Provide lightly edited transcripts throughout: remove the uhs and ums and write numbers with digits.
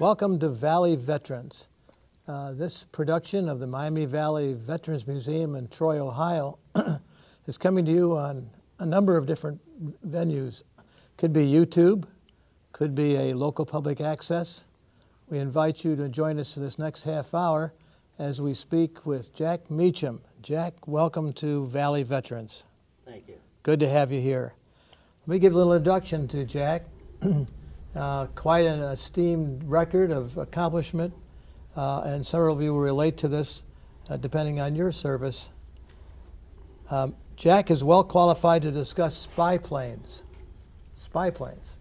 Welcome to Valley Veterans. This production of the Miami Valley Veterans Museum in Troy, Ohio is coming to you on a number of different venues. Could be YouTube, could be a local public access. We invite you to join us for this next half hour as we speak with Jack Mecham. Jack, welcome to Valley Veterans. Thank you. Good to have you here. Let me give a little introduction to Jack. Quite an esteemed record of accomplishment, and several of you will relate to this depending on your service. Jack is well qualified to discuss spy planes. Spy planes.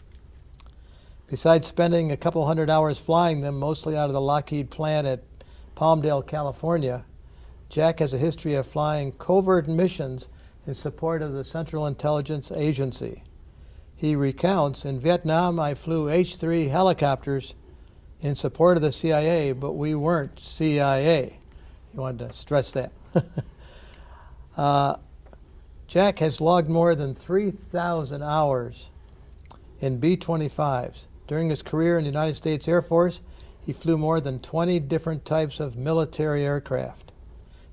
Besides spending a couple hundred hours flying them, mostly out of the Lockheed plant at Palmdale, California, Jack has a history of flying covert missions in support of the Central Intelligence Agency. He recounts, in Vietnam, I flew H-3 helicopters in support of the CIA, but we weren't CIA. He wanted to stress that. Jack has logged more than 3,000 hours in B-25s. During his career in the United States Air Force, he flew more than 20 different types of military aircraft,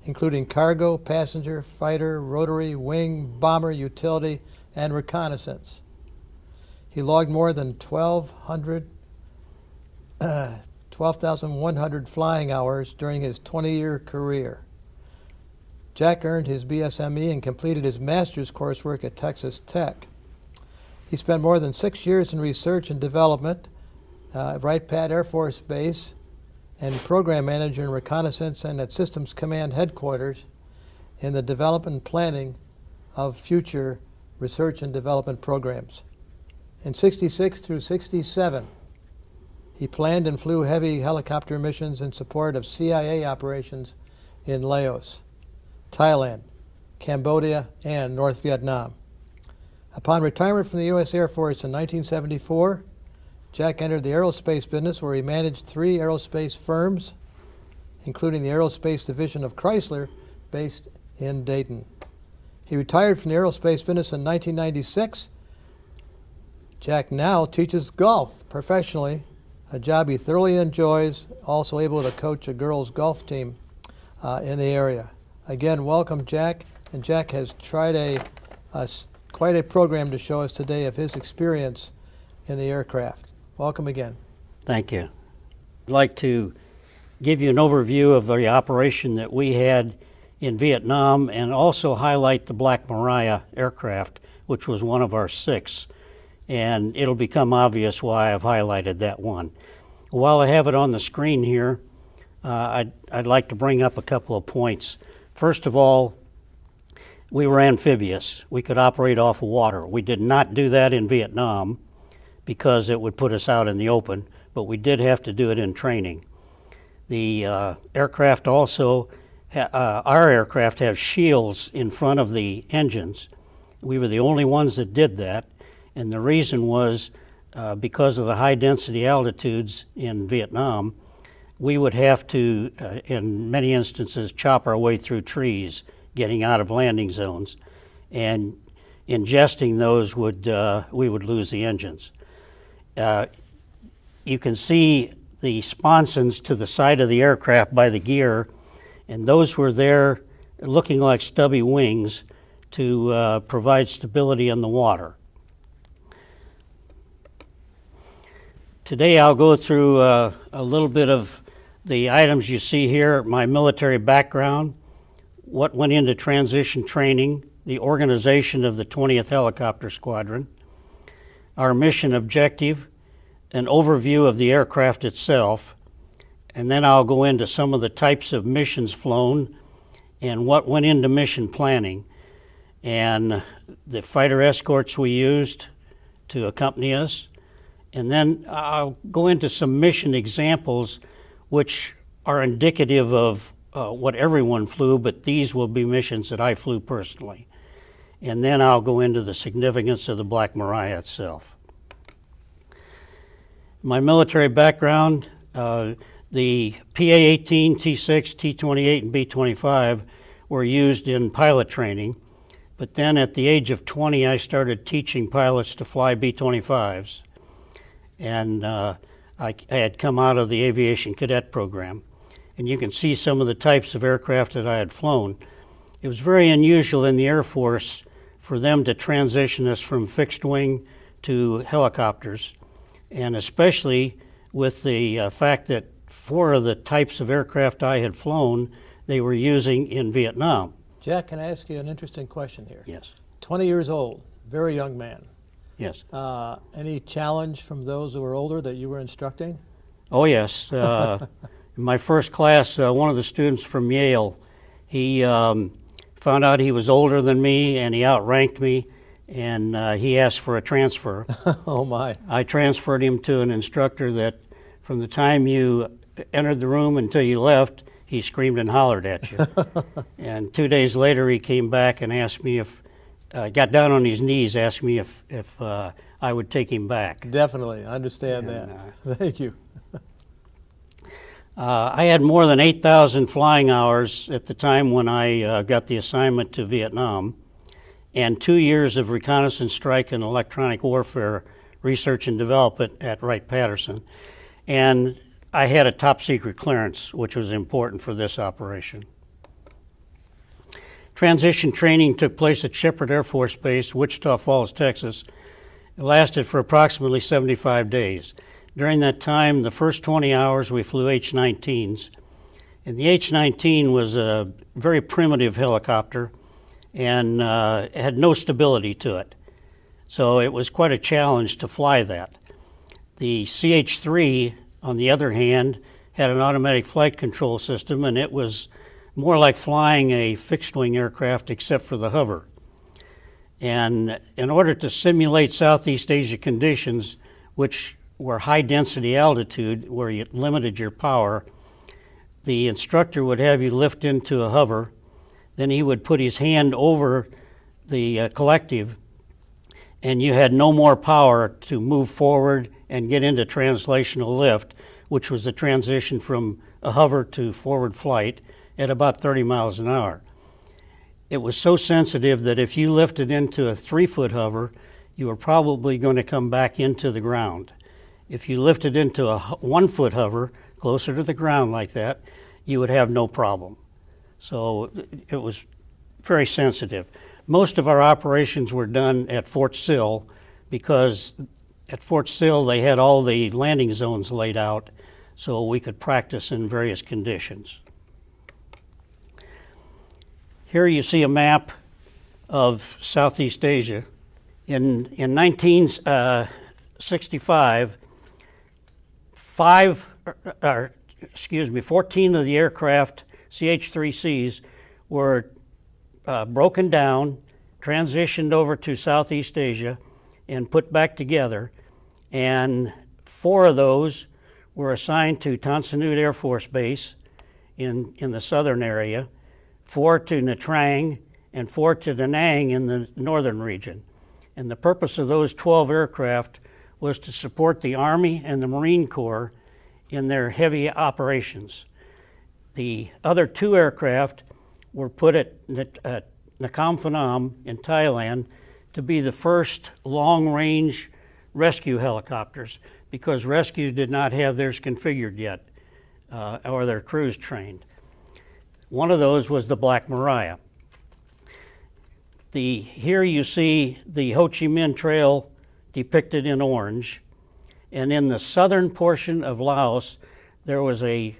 including cargo, passenger, fighter, rotary, wing, bomber, utility, and reconnaissance. He logged more than 12,100 flying hours during his 20-year career. Jack earned his BSME and completed his master's coursework at Texas Tech. He spent more than 6 years in research and development at Wright Pat Air Force Base and program manager in reconnaissance and at Systems Command Headquarters in the development and planning of future research and development programs. In 66 through 67, he planned and flew heavy helicopter missions in support of CIA operations in Laos, Thailand, Cambodia, and North Vietnam. Upon retirement from the U.S. Air Force in 1974, Jack entered the aerospace business where he managed 3 aerospace firms, including the Aerospace Division of Chrysler, based in Dayton. He retired from the aerospace business in 1996. Jack now teaches golf professionally, a job he thoroughly enjoys, also able to coach a girls' golf team in the area. Again, welcome, Jack. And Jack has tried quite a program to show us today of his experience in the aircraft. Welcome again. Thank you. I'd like to give you an overview of the operation that we had in Vietnam and also highlight the Black Maria aircraft, which was one of our 6. And it'll become obvious why I've highlighted that one. While I have it on the screen here, I'd like to bring up a couple of points. First of all, we were amphibious. We could operate off of water. We did not do that in Vietnam because it would put us out in the open, but we did have to do it in training. The aircraft also, our aircraft have shields in front of the engines. We were the only ones that did that. And the reason was because of the high density altitudes in Vietnam, we would have to, in many instances, chop our way through trees, getting out of landing zones. And ingesting those, we would lose the engines. You can see the sponsons to the side of the aircraft by the gear, and those were there looking like stubby wings to provide stability in the water. Today I'll go through a little bit of the items you see here, my military background, what went into transition training, the organization of the 20th Helicopter Squadron, our mission objective, an overview of the aircraft itself, and then I'll go into some of the types of missions flown and what went into mission planning, and the fighter escorts we used to accompany us. And then I'll go into some mission examples which are indicative of what everyone flew, but these will be missions that I flew personally. And then I'll go into the significance of the Black Maria itself. My military background, the PA-18, T-6, T-28, and B-25 were used in pilot training, but then at the age of 20, I started teaching pilots to fly B-25s. And I had come out of the aviation cadet program. And you can see some of the types of aircraft that I had flown. It was very unusual in the Air Force for them to transition us from fixed wing to helicopters, and especially with the fact that 4 of the types of aircraft I had flown, they were using in Vietnam. Jack, can I ask you an interesting question here? Yes. 20 years old, very young man. Yes. Any challenge from those who were older that you were instructing? Oh, yes. In my first class, one of the students from Yale, he found out he was older than me and he outranked me, and he asked for a transfer. Oh, my. I transferred him to an instructor that from the time you entered the room until you left, he screamed and hollered at you. And 2 days later, he came back and asked me if, got down on his knees, asked me if I would take him back. Definitely, I understand that. Thank you. I had more than 8,000 flying hours at the time when I got the assignment to Vietnam, and 2 years of reconnaissance strike and electronic warfare research and development at Wright-Patterson. And I had a top secret clearance, which was important for this operation. Transition training took place at Shepherd Air Force Base, Wichita Falls, Texas. It lasted for approximately 75 days. During that time, the first 20 hours we flew H-19s, and the H-19 was a very primitive helicopter and had no stability to it. So it was quite a challenge to fly that. The CH-3, on the other hand, had an automatic flight control system, and it was more like flying a fixed-wing aircraft except for the hover. And in order to simulate Southeast Asia conditions, which were high-density altitude, where you limited your power, the instructor would have you lift into a hover, then he would put his hand over the collective, and you had no more power to move forward and get into translational lift, which was the transition from a hover to forward flight at about 30 miles an hour. It was so sensitive that if you lifted into a 3-foot hover, you were probably going to come back into the ground. If you lifted into a 1-foot hover, closer to the ground like that, you would have no problem. So it was very sensitive. Most of our operations were done at Fort Sill because at Fort Sill they had all the landing zones laid out so we could practice in various conditions. Here you see a map of Southeast Asia. In 1965, 14 of the aircraft, CH-3Cs, were broken down, transitioned over to Southeast Asia, and put back together. And 4 of those were assigned to Tan Son Nhut Air Force Base in the southern area, 4 to Nha Trang, and 4 to Da Nang in the northern region. And the purpose of those 12 aircraft was to support the Army and the Marine Corps in their heavy operations. The other 2 aircraft were put at Mecham Phnom in Thailand to be the first long-range rescue helicopters, because rescue did not have theirs configured yet or their crews trained. One of those was the Black Maria. Here you see the Ho Chi Minh Trail depicted in orange, and in the southern portion of Laos there was a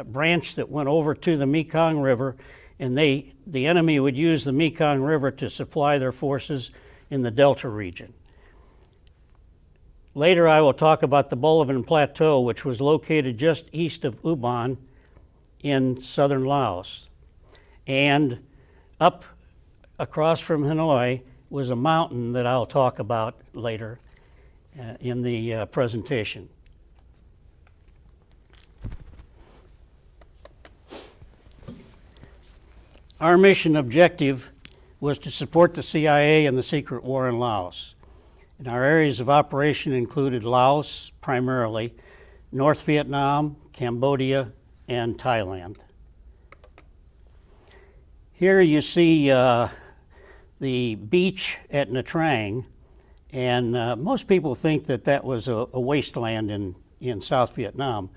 branch that went over to the Mekong River, and the enemy would use the Mekong River to supply their forces in the Delta region. Later I will talk about the Bolivan Plateau, which was located just east of Ubon in southern Laos. And up across from Hanoi was a mountain that I'll talk about later in the presentation. Our mission objective was to support the CIA in the secret war in Laos. And our areas of operation included Laos primarily, North Vietnam, Cambodia, and Thailand. Here you see the beach at Nha Trang, and most people think that that was a wasteland in South Vietnam.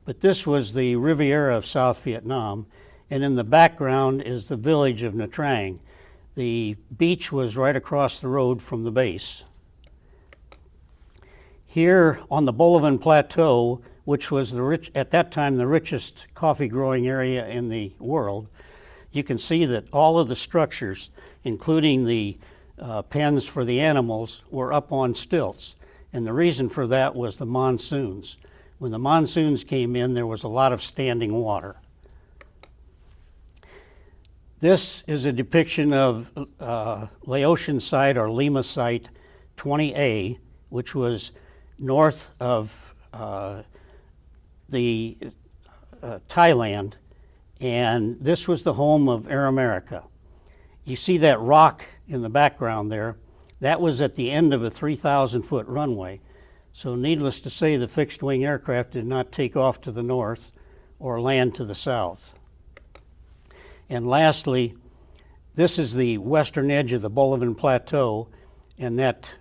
But this was the Riviera of South Vietnam, and in the background is the village of Nha Trang. The beach was right across the road from the base. Here on the Bolivian Plateau, which was at that time the richest coffee growing area in the world, you can see that all of the structures, including the pens for the animals, were up on stilts. And the reason for that was the monsoons. When the monsoons came in, there was a lot of standing water. This is a depiction of Laotian Site or Lima Site 20A, which was north of Thailand, and this was the home of Air America. You see that rock in the background there? That was at the end of a 3,000-foot runway. So needless to say, the fixed-wing aircraft did not take off to the north or land to the south. And lastly, this is the western edge of the Bolivian Plateau, and that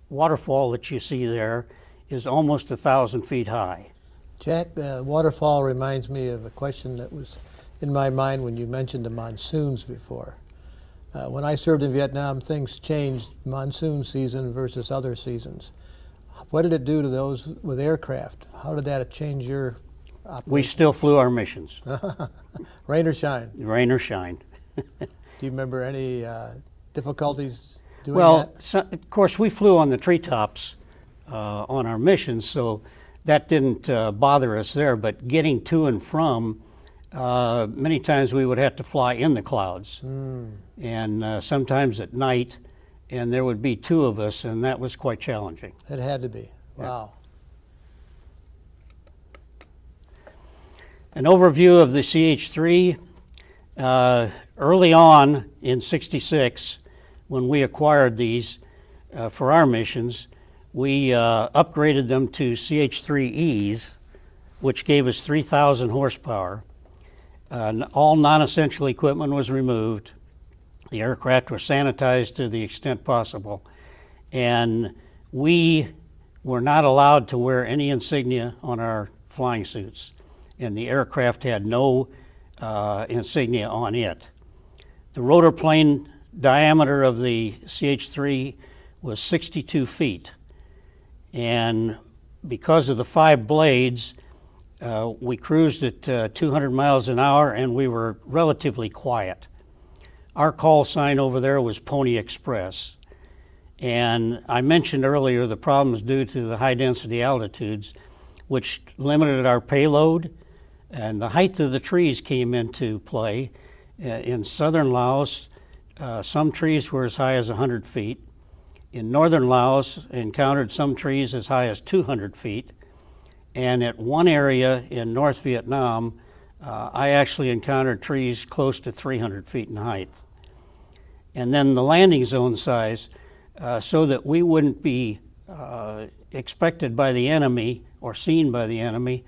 waterfall that you see there is almost 1,000 feet high. Jack, the waterfall reminds me of a question that was in my mind when you mentioned the monsoons before. When I served in Vietnam, things changed monsoon season versus other seasons. What did it do to those with aircraft? How did that change your operation? We still flew our missions. Rain or shine? Rain or shine. Do you remember any difficulties doing Well, that? of course, we flew on the treetops on our missions, so that didn't bother us there. But getting to and from, many times we would have to fly in the clouds, and sometimes at night, and there would be two of us, and that was quite challenging. It had to be. Wow. An overview of the CH-3. Early on in '66, when we acquired these for our missions, we upgraded them to CH-3Es, which gave us 3,000 horsepower. All non-essential equipment was removed. The aircraft were sanitized to the extent possible, and we were not allowed to wear any insignia on our flying suits, and the aircraft had no insignia on it. The rotor plane diameter of the CH-3 was 62 feet, and because of the 5 blades, we cruised at 200 miles an hour, and we were relatively quiet. Our call sign over there was Pony Express. And I mentioned earlier the problems due to the high density altitudes, which limited our payload, and the height of the trees came into play. In southern Laos, some trees were as high as 100 feet. In northern Laos, encountered some trees as high as 200 feet. And at one area in North Vietnam, I actually encountered trees close to 300 feet in height. And then the landing zone size, so that we wouldn't be expected by the enemy or seen by the enemy,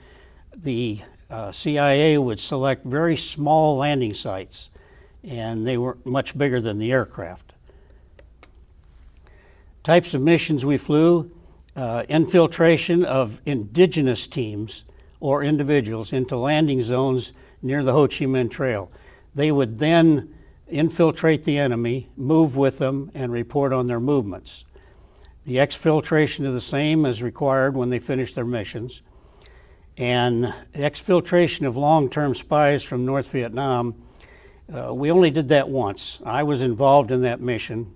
the CIA would select very small landing sites, and they were much bigger than the aircraft. Types of missions we flew: infiltration of indigenous teams or individuals into landing zones near the Ho Chi Minh Trail. They would then infiltrate the enemy, move with them, and report on their movements. The exfiltration of the same is required when they finish their missions. And exfiltration of long-term spies from North Vietnam, we only did that once. I was involved in that mission,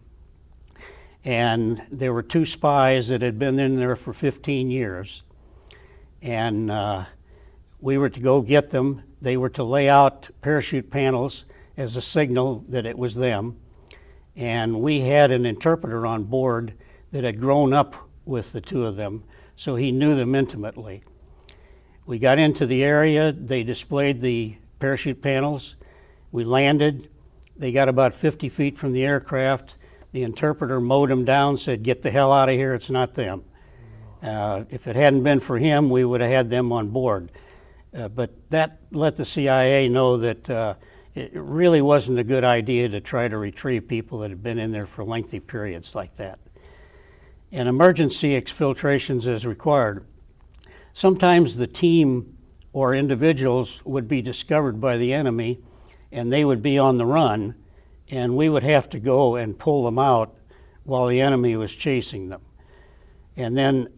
and there were 2 spies that had been in there for 15 years. And we were to go get them. They were to lay out parachute panels as a signal that it was them. And we had an interpreter on board that had grown up with the 2 of them, so he knew them intimately. We got into the area, they displayed the parachute panels, we landed, they got about 50 feet from the aircraft, the interpreter mowed them down, said, "Get the hell out of here, it's not them." If it hadn't been for him, we would have had them on board. But that let the CIA know that it really wasn't a good idea to try to retrieve people that had been in there for lengthy periods like that. And emergency exfiltrations as required. sometimes the team or individuals would be discovered by the enemy and they would be on the run, and we would have to go and pull them out while the enemy was chasing them. And then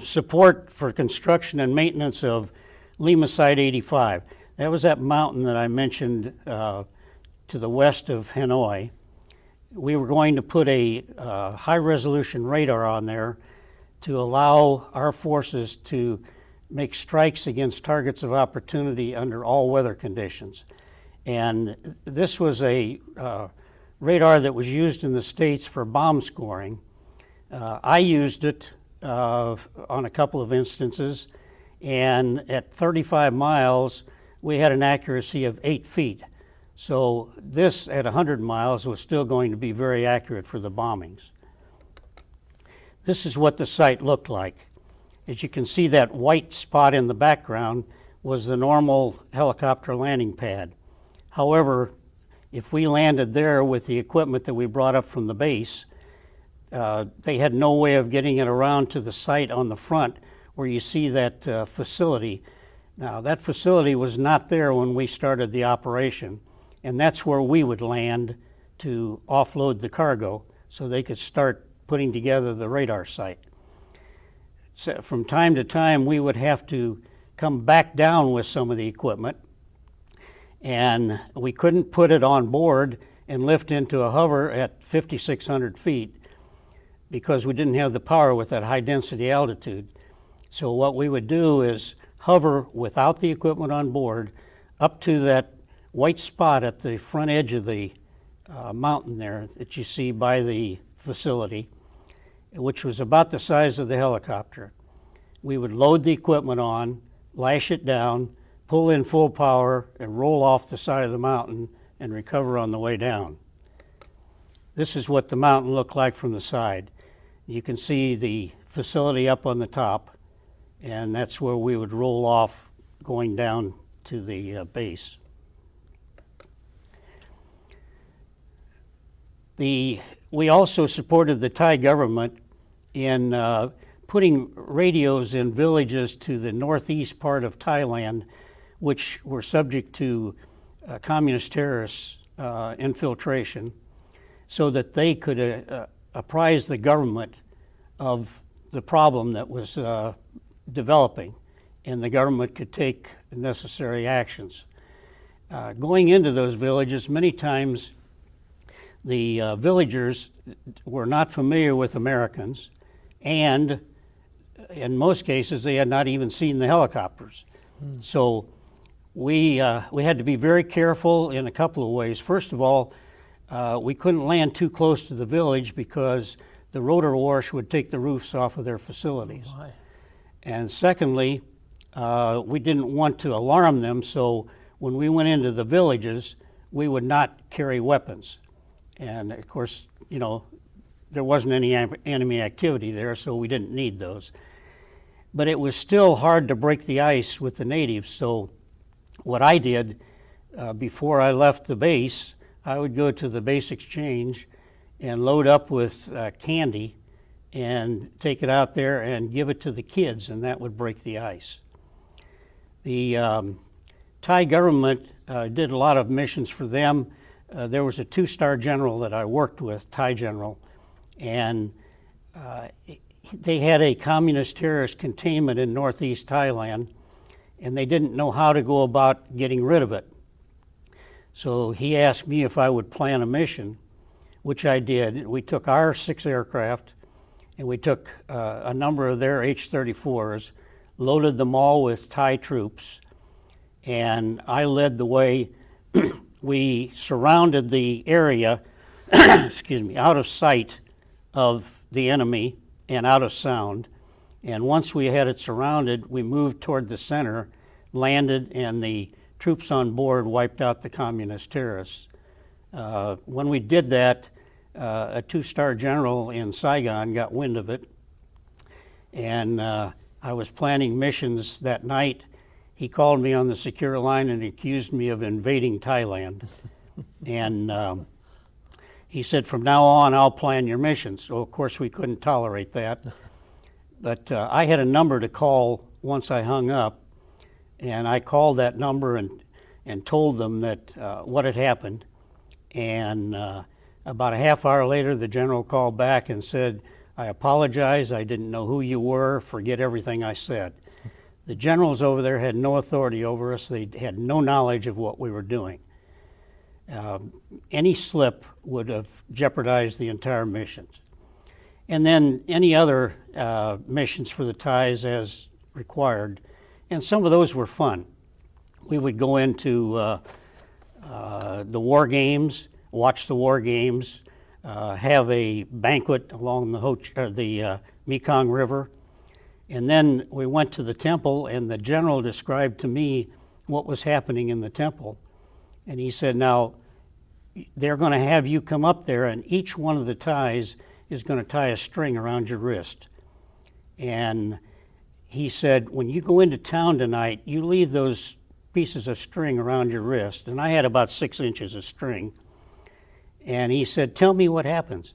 support for construction and maintenance of Lima Site 85. That was that mountain that I mentioned to the west of Hanoi. We were going to put a high-resolution radar on there to allow our forces to make strikes against targets of opportunity under all weather conditions. And this was a radar that was used in the States for bomb scoring. I used it on a couple of instances, and at 35 miles, we had an accuracy of 8 feet. So this at 100 miles was still going to be very accurate for the bombings. This is what the site looked like. As you can see, that white spot in the background was the normal helicopter landing pad. However, if we landed there with the equipment that we brought up from the base, they had no way of getting it around to the site on the front where you see that facility. Now, that facility was not there when we started the operation, and that's where we would land to offload the cargo so they could start putting together the radar site. So from time to time, we would have to come back down with some of the equipment, and we couldn't put it on board and lift into a hover at 5,600 feet because we didn't have the power with that high density altitude. So what we would do is hover without the equipment on board up to that white spot at the front edge of the mountain there that you see by the facility, which was about the size of the helicopter. We would load the equipment on, lash it down, pull in full power, and roll off the side of the mountain and recover on the way down. This is what the mountain looked like from the side. You can see the facility up on the top, and that's where we would roll off going down to the base. We also supported the Thai government in putting radios in villages to the northeast part of Thailand, which were subject to communist terrorist infiltration, so that they could apprise the government of the problem that was developing, and the government could take necessary actions. Going into those villages, many times the villagers were not familiar with Americans, and in most cases they had not even seen the helicopters. So we had to be very careful in a couple of ways. First of all, we couldn't land too close to the village because the rotor wash would take the roofs off of their facilities. Why? And secondly, we didn't want to alarm them, so when we went into the villages, we would not carry weapons. And of course, you know, there wasn't any enemy activity there, so we didn't need those. But it was still hard to break the ice with the natives, so what I did before I left the base, I would go to the base exchange and load up with candy and take it out there and give it to the kids, and that would break the ice. The Thai government did a lot of missions for them. There was a 2-star general that I worked with, Thai general, and they had a communist terrorist containment in northeast Thailand, and they didn't know how to go about getting rid of it. So he asked me if I would plan a mission, which I did. We took our 6 aircraft, and we took a number of their H-34s, loaded them all with Thai troops, and I led the way. We surrounded the area, excuse me, out of sight of the enemy and out of sound. And once we had it surrounded, we moved toward the center, landed, and the troops on board wiped out the communist terrorists. When we did that, a 2-star general in Saigon got wind of it, and I was planning missions that night. He called me on the secure line and accused me of invading Thailand. And he said, from now on, I'll plan your missions. So, of course, we couldn't tolerate that. But I had a number to call once I hung up, and I called that number and told them that what had happened. And about a half hour later, the general called back and said, "I apologize, I didn't know who you were, forget everything I said." The generals over there had no authority over us. They had no knowledge of what we were doing. Any slip would have jeopardized the entire missions. And then any other missions for the ties as required, and some of those were fun. We would go into the war games, watch the war games, have a banquet along the Mekong River, and then we went to the temple, and the general described to me what was happening in the temple. And he said, "Now, they're going to have you come up there, and each one of the ties is going to tie a string around your wrist." And he said, "When you go into town tonight, you leave those pieces of string around your wrist." And I had about 6 inches of string. And he said, "Tell me what happens."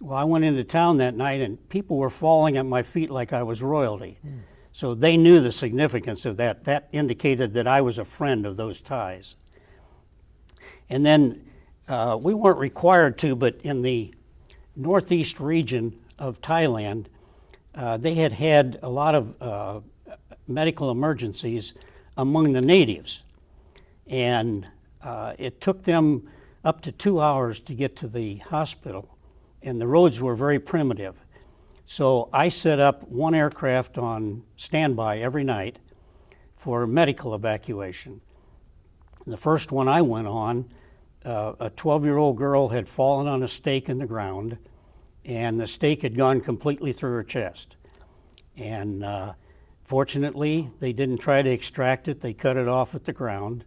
Well, I went into town that night, and people were falling at my feet like I was royalty. So they knew the significance of that. That indicated that I was a friend of those ties. And then we weren't required to, but in the northeast region of Thailand, they had had a lot of medical emergencies among the natives. And it took them up to 2 hours to get to the hospital, and the roads were very primitive. So I set up one aircraft on standby every night for medical evacuation. The first one I went on, a 12-year-old girl had fallen on a stake in the ground, and the stake had gone completely through her chest. And fortunately, they didn't try to extract it. They cut it off at the ground.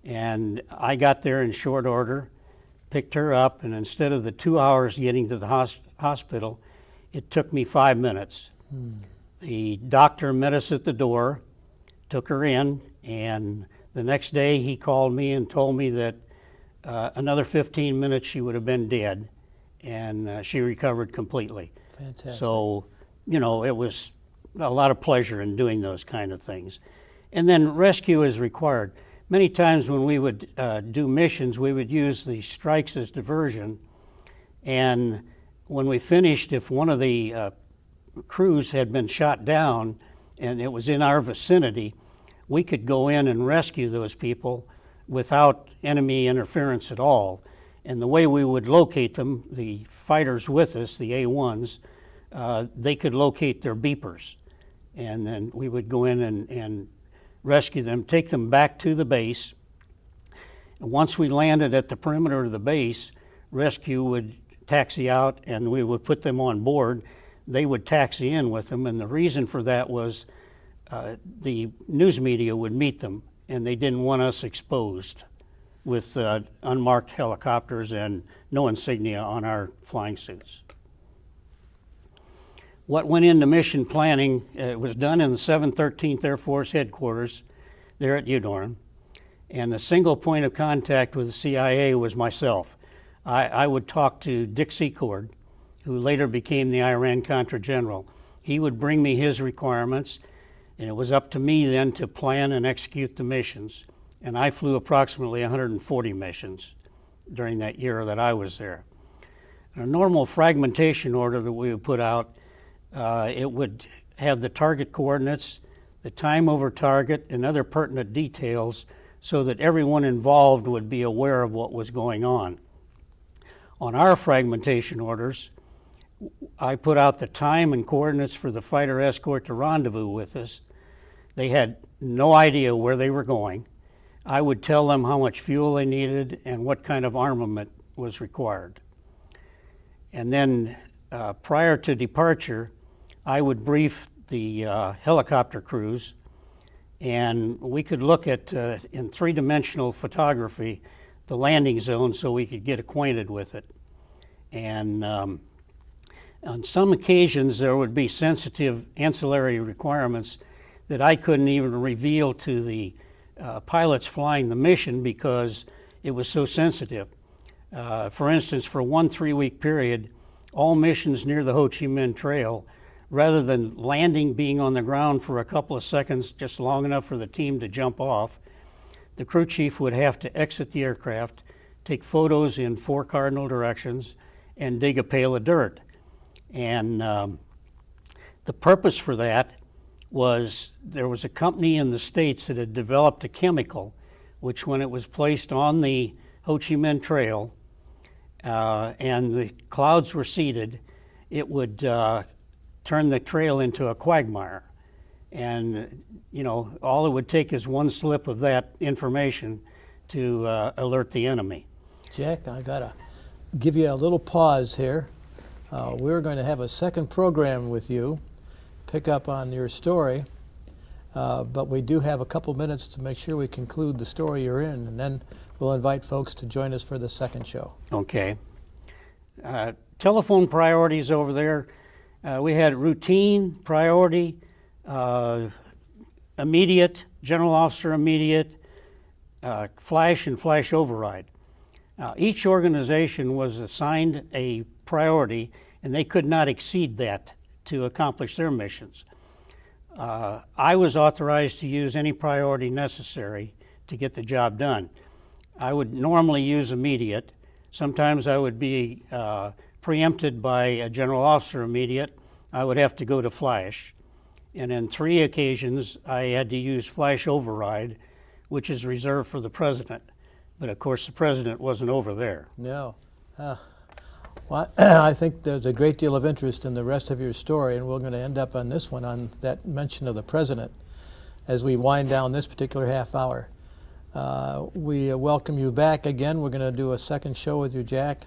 And I got there in short order, picked her up, and instead of the 2 hours getting to the hospital, it took me 5 minutes. The doctor met us at the door, took her in, and the next day he called me and told me that another 15 minutes she would have been dead, and she recovered completely. Fantastic. So, it was a lot of pleasure in doing those kind of things. And then rescue is required. Many times when we would do missions, we would use the strikes as diversion. And when we finished, if one of the crews had been shot down and it was in our vicinity, we could go in and rescue those people without enemy interference at all. And the way we would locate them, the fighters with us, the A1s, they could locate their beepers. And then we would go in and rescue them, take them back to the base. And once we landed at the perimeter of the base, rescue would taxi out and we would put them on board. They would taxi in with them, and the reason for that was the news media would meet them, and they didn't want us exposed with unmarked helicopters and no insignia on our flying suits. What went into mission planning, it was done in the 713th Air Force headquarters there at Eudorn, and the single point of contact with the CIA was myself. I would talk to Dick Secord, who later became the Iran-Contra general. He would bring me his requirements, and it was up to me then to plan and execute the missions. And I flew approximately 140 missions during that year that I was there. A normal fragmentation order that we would put out, it would have the target coordinates, the time over target, and other pertinent details so that everyone involved would be aware of what was going on. On our fragmentation orders, I put out the time and coordinates for the fighter escort to rendezvous with us. They had no idea where they were going. I would tell them how much fuel they needed and what kind of armament was required. And then prior to departure, I would brief the helicopter crews, and we could look at, in three-dimensional photography, the landing zone so we could get acquainted with it. And on some occasions, there would be sensitive ancillary requirements that I couldn't even reveal to the pilots flying the mission because it was so sensitive. For instance, for one 3-week period, all missions near the Ho Chi Minh Trail rather than landing, being on the ground for a couple of seconds, just long enough for the team to jump off, the crew chief would have to exit the aircraft, take photos in 4 cardinal directions, and dig a pail of dirt. And the purpose for that was there was a company in the States that had developed a chemical which, when it was placed on the Ho Chi Minh Trail and the clouds receded, it would turn the trail into a quagmire. And, you know, all it would take is one slip of that information to alert the enemy. Jack, I gotta give you a little pause here. We're going to have a second program with you, pick up on your story, but we do have a couple minutes to make sure we conclude the story you're in, and then we'll invite folks to join us for the second show. Okay. Telephone priorities over there. We had routine, priority, immediate, general officer immediate, flash, and flash override. Each organization was assigned a priority, and they could not exceed that to accomplish their missions. I was authorized to use any priority necessary to get the job done. I would normally use immediate. Sometimes I would be preempted by a general officer immediate. I would have to go to flash. And in 3 occasions, I had to use flash override, which is reserved for the president. But of course, the president wasn't over there. No. Well, I think there's a great deal of interest in the rest of your story, and we're going to end up on this one, on that mention of the president, as we wind down this particular half hour. We welcome you back again. We're going to do a second show with you, Jack.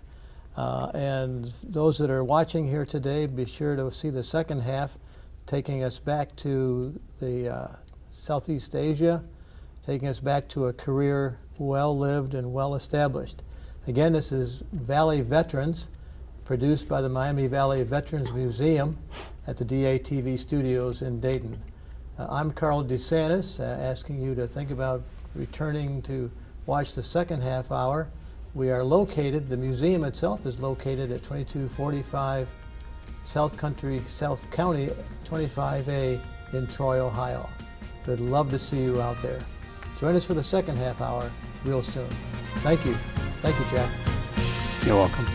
And those that are watching here today, be sure to see the second half, taking us back to the Southeast Asia, taking us back to a career well-lived and well-established. Again, this is Valley Veterans, produced by the Miami Valley Veterans Museum at the DATV studios in Dayton. I'm Carl DeSantis, asking you to think about returning to watch the second half hour. We are located, the museum itself is located at 2245 South County 25A in Troy, Ohio. We'd love to see you out there. Join us for the second half hour real soon. Thank you. Thank you, Jack. You're welcome.